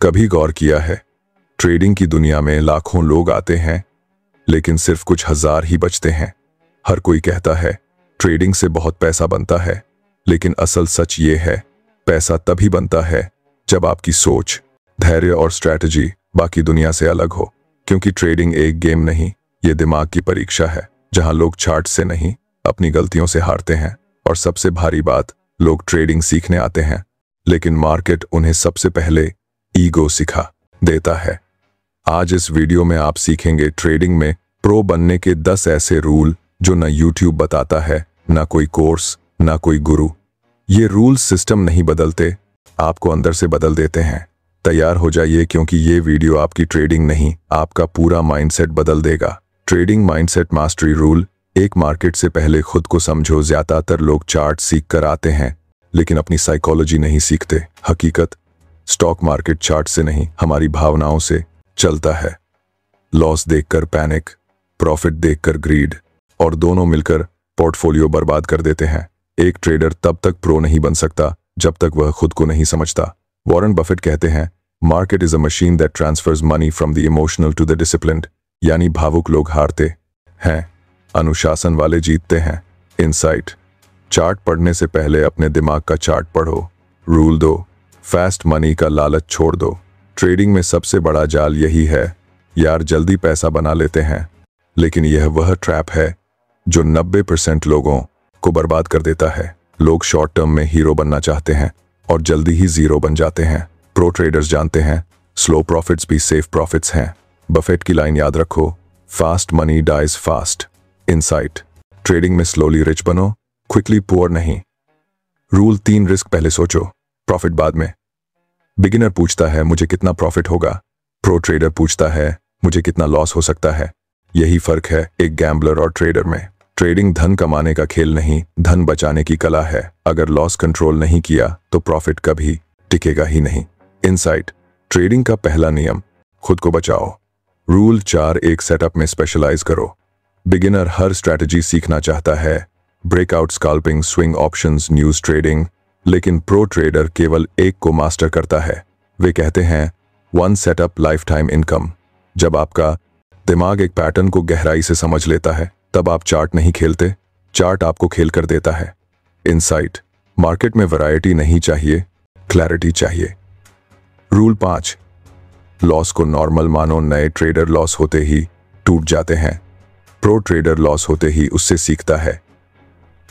कभी गौर किया है, ट्रेडिंग की दुनिया में लाखों लोग आते हैं लेकिन सिर्फ कुछ हजार ही बचते हैं। हर कोई कहता है ट्रेडिंग से बहुत पैसा बनता है, लेकिन असल सच ये है, पैसा तभी बनता है जब आपकी सोच, धैर्य और स्ट्रैटेजी बाकी दुनिया से अलग हो। क्योंकि ट्रेडिंग एक गेम नहीं, ये दिमाग की परीक्षा है, जहां लोग चार्ट से नहीं, अपनी गलतियों से हारते हैं। और सबसे भारी बात, लोग ट्रेडिंग सीखने आते हैं, लेकिन मार्केट उन्हें सबसे पहले ईगो सिखा देता है। आज इस वीडियो में आप सीखेंगे ट्रेडिंग में प्रो बनने के 10 ऐसे रूल जो न यूट्यूब बताता है, ना कोई कोर्स, ना कोई गुरु। ये रूल्स सिस्टम नहीं बदलते, आपको अंदर से बदल देते हैं। तैयार हो जाइए, क्योंकि ये वीडियो आपकी ट्रेडिंग नहीं, आपका पूरा माइंडसेट बदल देगा। ट्रेडिंग माइंडसेट मास्टरी रूल एक, मार्केट से पहले खुद को समझो। ज्यादातर लोग चार्ट सीख कर आते हैं, लेकिन अपनी साइकोलॉजी नहीं सीखते। हकीकत, स्टॉक मार्केट चार्ट से नहीं, हमारी भावनाओं से चलता है। लॉस देखकर पैनिक, प्रॉफिट देखकर ग्रीड, और दोनों मिलकर पोर्टफोलियो बर्बाद कर देते हैं। एक ट्रेडर तब तक प्रो नहीं बन सकता जब तक वह खुद को नहीं समझता। वॉरेन बफेट कहते हैं, market is a machine that transfers money from the emotional to the disciplined. यानी भावुक लोग हारते हैं, अनुशासन वाले जीतते हैं। इनसाइट, चार्ट पढ़ने से पहले अपने दिमाग का चार्ट पढ़ो। रूल 2, फास्ट मनी का लालच छोड़ दो। ट्रेडिंग में सबसे बड़ा जाल यही है, यार जल्दी पैसा बना लेते हैं, लेकिन यह वह ट्रैप है जो 90% लोगों को बर्बाद कर देता है। लोग शॉर्ट टर्म में हीरो बनना चाहते हैं और जल्दी ही जीरो बन जाते हैं। प्रो ट्रेडर्स जानते हैं स्लो प्रॉफिट्स भी सेफ प्रॉफिट्स हैं। बफेट की लाइन याद रखो, fast money dies fast. Insight, trading में स्लोली रिच बनो, क्विकली पुअर नहीं। रूल 3, रिस्क पहले सोचो, प्रॉफिट बाद में। बिगिनर पूछता है मुझे कितना प्रॉफिट होगा, प्रो ट्रेडर पूछता है मुझे कितना लॉस हो सकता है। यही फर्क है एक गैम्बलर और ट्रेडर में। ट्रेडिंग धन कमाने का खेल नहीं, धन बचाने की कला है। अगर लॉस कंट्रोल नहीं किया तो प्रॉफिट कभी टिकेगा ही नहीं। इनसाइट, ट्रेडिंग का पहला नियम, खुद को बचाओ। रूल 4, एक सेटअप में स्पेशलाइज करो। बिगिनर हर स्ट्रैटेजी सीखना चाहता है, breakout, scalping, swing options, news trading, लेकिन प्रो ट्रेडर केवल एक को मास्टर करता है। वे कहते हैं 1 सेटअप लाइफ टाइम इनकम। जब आपका दिमाग एक पैटर्न को गहराई से समझ लेता है, तब आप चार्ट नहीं खेलते, चार्ट आपको खेल कर देता है। इनसाइट, मार्केट में वैरायटी नहीं चाहिए, क्लैरिटी चाहिए। रूल 5, लॉस को नॉर्मल मानो। नए ट्रेडर लॉस होते ही टूट जाते हैं, प्रो ट्रेडर लॉस होते ही उससे सीखता है।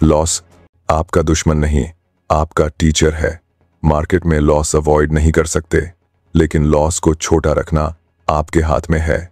लॉस आपका दुश्मन नहीं, आपका टीचर है। मार्केट में लॉस अवॉइड नहीं कर सकते, लेकिन लॉस को छोटा रखना आपके हाथ में है।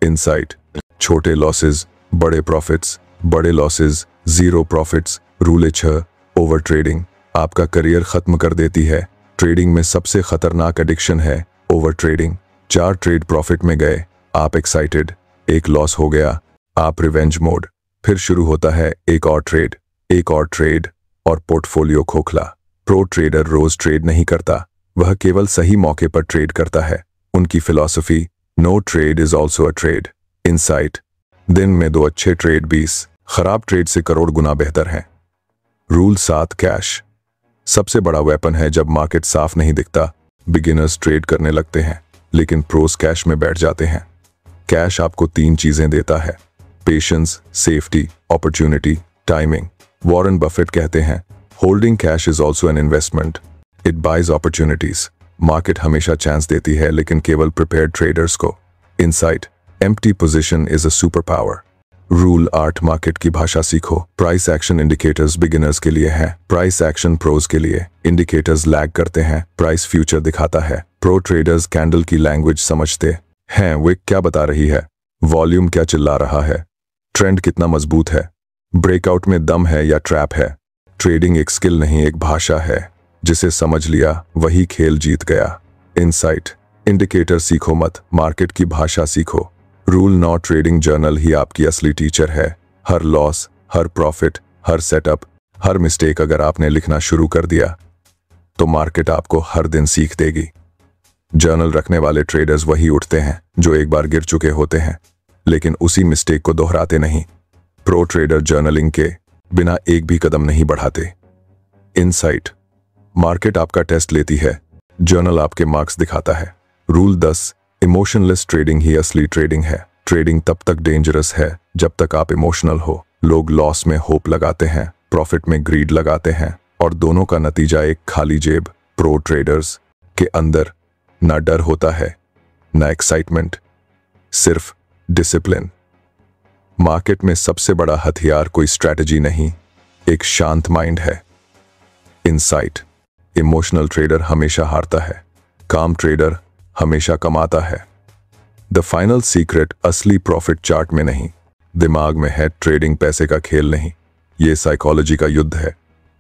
इनसाइट, छोटे लॉसेस बड़े प्रॉफिट्स, बड़े losses zero profits. Rule 6, over trading आपका करियर खत्म कर देती है। ट्रेडिंग में सबसे खतरनाक एडिक्शन है ओवर ट्रेडिंग। 4 ट्रेड प्रॉफिट में गए, आप एक्साइटेड, एक लॉस हो गया, आप रिवेंज मोड। फिर शुरू होता है एक और ट्रेड, एक और ट्रेड, और पोर्टफोलियो खोखला। प्रो ट्रेडर रोज ट्रेड नहीं करता, वह केवल सही मौके पर ट्रेड करता है। उनकी philosophy, no trade is also a trade. Insight, दिन में 2 अच्छे ट्रेड 20 खराब ट्रेड से करोड़ गुना बेहतर हैं। रूल 7, कैश सबसे बड़ा वेपन है। जब मार्केट साफ नहीं दिखता, बिगिनर्स ट्रेड करने लगते हैं, लेकिन प्रोस कैश में बैठ जाते हैं। कैश आपको 3 चीजें देता है, patience, safety, opportunity, timing. Warren Buffett कहते हैं holding cash is also an investment, it buys opportunities. Market हमेशा चांस देती है, लेकिन केवल प्रिपेयर्ड ट्रेडर्स को। Insight, empty position is a super power. Rule 8, market की भाषा सीखो। प्राइस एक्शन इंडिकेटर्स बिगिनर्स के लिए है, प्राइस एक्शन प्रोज के लिए। इंडिकेटर्स लैग करते हैं, प्राइस फ्यूचर दिखाता है। प्रो ट्रेडर्स कैंडल की लैंग्वेज समझते हैं, वे क्या बता रही है, वॉल्यूम क्या चिल्ला रहा है, ट्रेंड कितना मजबूत है, ब्रेकआउट में दम है या ट्रैप है। ट्रेडिंग एक स्किल नहीं, एक भाषा है, जिसे समझ लिया वही खेल जीत गया। इनसाइट, इंडिकेटर सीखो मत, मार्केट की भाषा सीखो। रूल 9, ट्रेडिंग जर्नल ही आपकी असली टीचर है। हर लॉस, हर प्रॉफिट, हर सेटअप, हर मिस्टेक अगर आपने लिखना शुरू कर दिया, तो मार्केट आपको हर दिन सीख देगी। जर्नल रखने वाले ट्रेडर्स वही उठते हैं जो एक बार गिर चुके होते हैं, लेकिन उसी मिस्टेक को दोहराते नहीं। प्रो ट्रेडर जर्नलिंग के बिना एक भी कदम नहीं बढ़ाते। इनसाइट, मार्केट आपका टेस्ट लेती है, जर्नल आपके मार्क्स दिखाता है। रूल 10, इमोशनलेस ट्रेडिंग ही असली ट्रेडिंग है। ट्रेडिंग तब तक डेंजरस है जब तक आप इमोशनल हो। लोग लॉस में होप लगाते हैं, प्रॉफिट में ग्रीड लगाते हैं और दोनों का नतीजा एक खाली जेब। प्रो ट्रेडर्स के अंदर ना डर होता है, ना एक्साइटमेंट, सिर्फ डिसिप्लिन। मार्केट में सबसे बड़ा हथियार कोई स्ट्रैटेजी नहीं, एक शांत माइंड है। इनसाइट, इमोशनल ट्रेडर हमेशा हारता है, काम ट्रेडर हमेशा कमाता है। द फाइनल सीक्रेट असली प्रॉफिट चार्ट में नहीं, दिमाग में है। ट्रेडिंग पैसे का खेल नहीं, ये साइकोलॉजी का युद्ध है।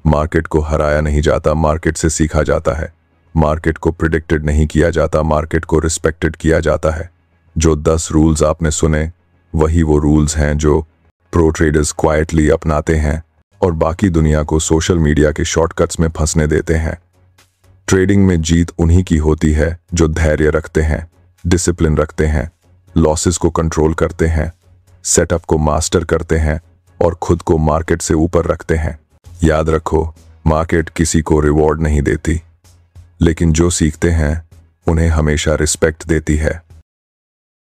मार्केट को हराया नहीं जाता, मार्केट से सीखा जाता है। मार्केट को प्रिडिक्टेड नहीं किया जाता, मार्केट को रिस्पेक्टेड किया जाता है। जो 10 रूल्स आपने सुने, वही वो रूल्स हैं जो प्रो ट्रेडर्स क्वाइटली अपनाते हैं और बाकी दुनिया को सोशल मीडिया के शॉर्टकट्स में फंसने देते हैं। ट्रेडिंग में जीत उन्हीं की होती है जो धैर्य रखते हैं, डिसिप्लिन रखते हैं, लॉसेस को कंट्रोल करते हैं, सेटअप को मास्टर करते हैं और खुद को मार्केट से ऊपर रखते हैं। याद रखो, मार्केट किसी को रिवॉर्ड नहीं देती, लेकिन जो सीखते हैं उन्हें हमेशा रिस्पेक्ट देती है।